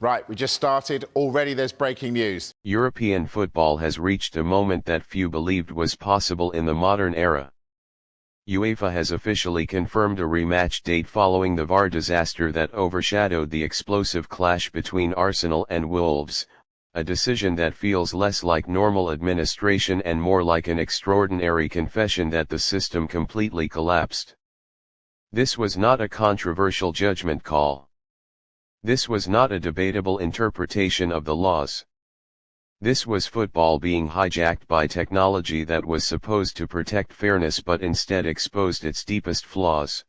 Right, we just started. Already there's breaking news. European football has reached a moment that few believed was possible in the modern era. UEFA has officially confirmed a rematch date following the VAR disaster that overshadowed the explosive clash between Arsenal and Wolves, a decision that feels less like normal administration and more like an extraordinary confession that the system completely collapsed. This was not a controversial judgment call. This was not a debatable interpretation of the laws. This was football being hijacked by technology that was supposed to protect fairness but instead exposed its deepest flaws.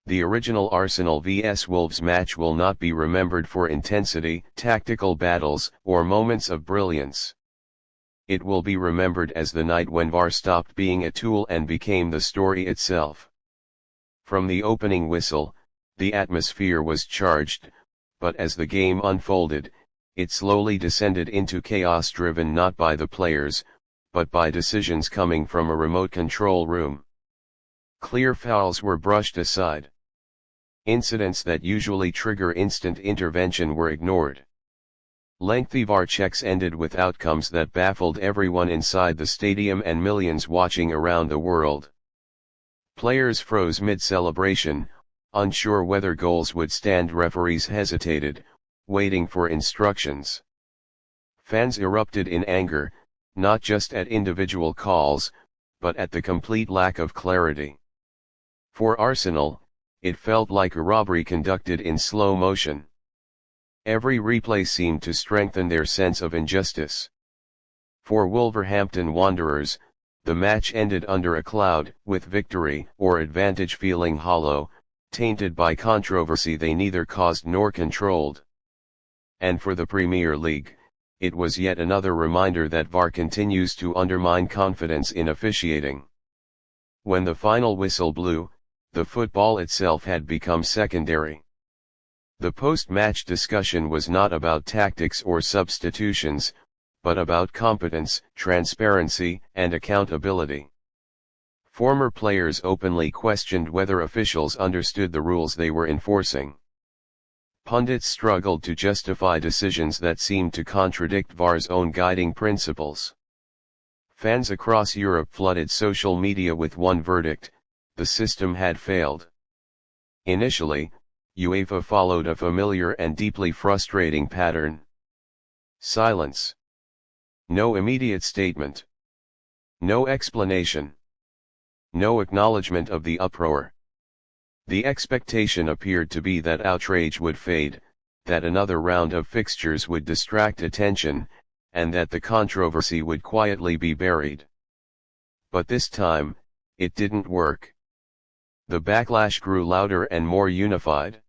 The original Arsenal vs Wolves match will not be remembered for intensity, tactical battles, or moments of brilliance. It will be remembered as the night when VAR stopped being a tool and became the story itself. From the opening whistle, the atmosphere was charged, but as the game unfolded, it slowly descended into chaos driven not by the players, but by decisions coming from a remote control room. Clear fouls were brushed aside. Incidents that usually trigger instant intervention were ignored. Lengthy VAR checks ended with outcomes that baffled everyone inside the stadium and millions watching around the world. Players froze mid-celebration, unsure whether goals would stand. Referees hesitated, waiting for instructions. Fans erupted in anger, not just at individual calls, but at the complete lack of clarity. For Arsenal, it felt like a robbery conducted in slow motion. Every replay seemed to strengthen their sense of injustice. For Wolverhampton Wanderers, the match ended under a cloud, with victory or advantage feeling hollow, tainted by controversy they neither caused nor controlled. And for the Premier League, it was yet another reminder that VAR continues to undermine confidence in officiating. When the final whistle blew, the football itself had become secondary. The post-match discussion was not about tactics or substitutions, but about competence, transparency, and accountability. Former players openly questioned whether officials understood the rules they were enforcing. Pundits struggled to justify decisions that seemed to contradict VAR's own guiding principles. Fans across Europe flooded social media with one verdict: the system had failed. Initially, UEFA followed a familiar and deeply frustrating pattern. Silence. No immediate statement. No explanation. No acknowledgement of the uproar. The expectation appeared to be that outrage would fade, that another round of fixtures would distract attention, and that the controversy would quietly be buried. But this time, it didn't work. The backlash grew louder and more unified.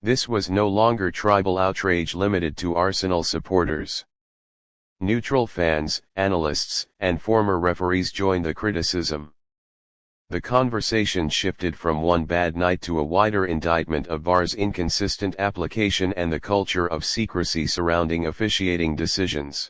This was no longer tribal outrage limited to Arsenal supporters. Neutral fans, analysts, and former referees joined the criticism. The conversation shifted from one bad night to a wider indictment of VAR's inconsistent application and the culture of secrecy surrounding officiating decisions.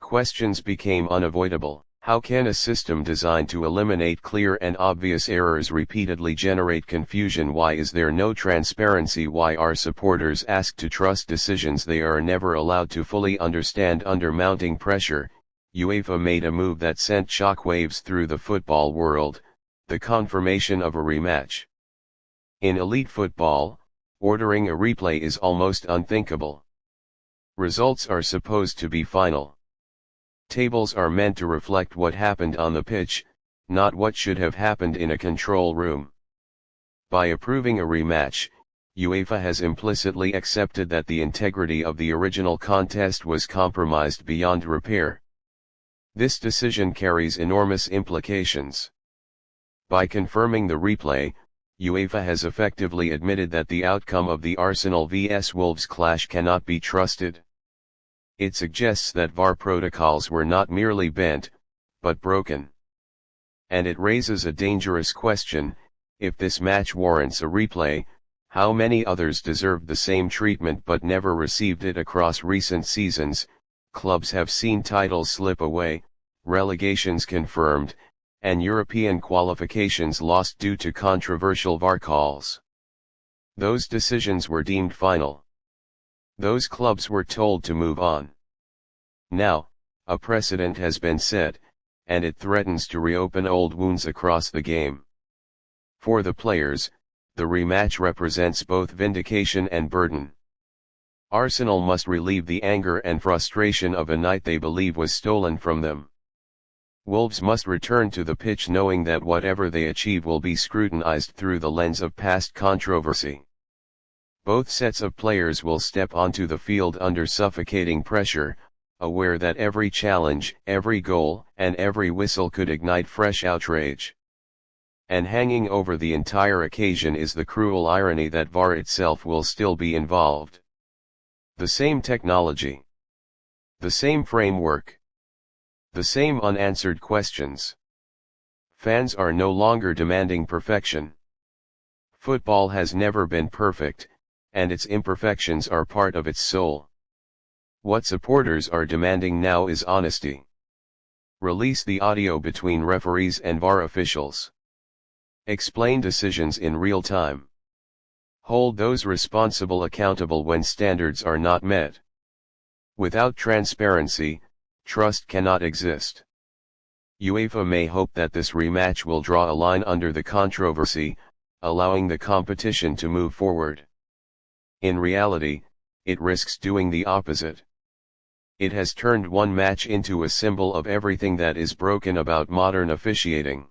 Questions became unavoidable. How can a system designed to eliminate clear and obvious errors repeatedly generate confusion? Why is there no transparency? Why are supporters asked to trust decisions they are never allowed to fully understand? Under mounting pressure, UEFA made a move that sent shockwaves through the football world: the confirmation of a rematch. In elite football, ordering a replay is almost unthinkable. Results are supposed to be final. Tables are meant to reflect what happened on the pitch, not what should have happened in a control room. By approving a rematch, UEFA has implicitly accepted that the integrity of the original contest was compromised beyond repair. This decision carries enormous implications. By confirming the replay, UEFA has effectively admitted that the outcome of the Arsenal vs Wolves clash cannot be trusted. It suggests that VAR protocols were not merely bent, but broken. And it raises a dangerous question: if this match warrants a replay, how many others deserved the same treatment but never received it? Across recent seasons, clubs have seen titles slip away, relegations confirmed, and European qualifications lost due to controversial VAR calls. Those decisions were deemed final. Those clubs were told to move on. Now, a precedent has been set, and it threatens to reopen old wounds across the game. For the players, the rematch represents both vindication and burden. Arsenal must relieve the anger and frustration of a night they believe was stolen from them. Wolves must return to the pitch knowing that whatever they achieve will be scrutinized through the lens of past controversy. Both sets of players will step onto the field under suffocating pressure, aware that every challenge, every goal, and every whistle could ignite fresh outrage. And hanging over the entire occasion is the cruel irony that VAR itself will still be involved. The same technology. The same framework. The same unanswered questions. Fans are no longer demanding perfection. Football has never been perfect, and its imperfections are part of its soul. What supporters are demanding now is honesty. Release the audio between referees and VAR officials. Explain decisions in real time. Hold those responsible accountable when standards are not met. Without transparency, trust cannot exist. UEFA may hope that this rematch will draw a line under the controversy, allowing the competition to move forward. In reality, it risks doing the opposite. It has turned one match into a symbol of everything that is broken about modern officiating.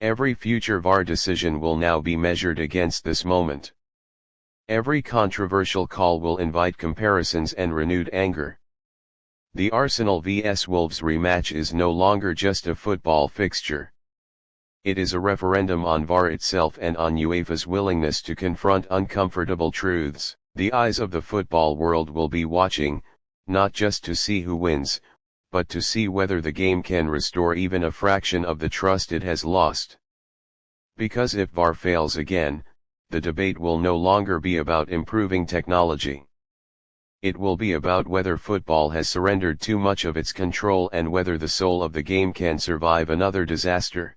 Every future VAR decision will now be measured against this moment. Every controversial call will invite comparisons and renewed anger. The Arsenal vs Wolves rematch is no longer just a football fixture. It is a referendum on VAR itself and on UEFA's willingness to confront uncomfortable truths. The eyes of the football world will be watching, not just to see who wins, but to see whether the game can restore even a fraction of the trust it has lost. Because if VAR fails again, the debate will no longer be about improving technology. It will be about whether football has surrendered too much of its control and whether the soul of the game can survive another disaster.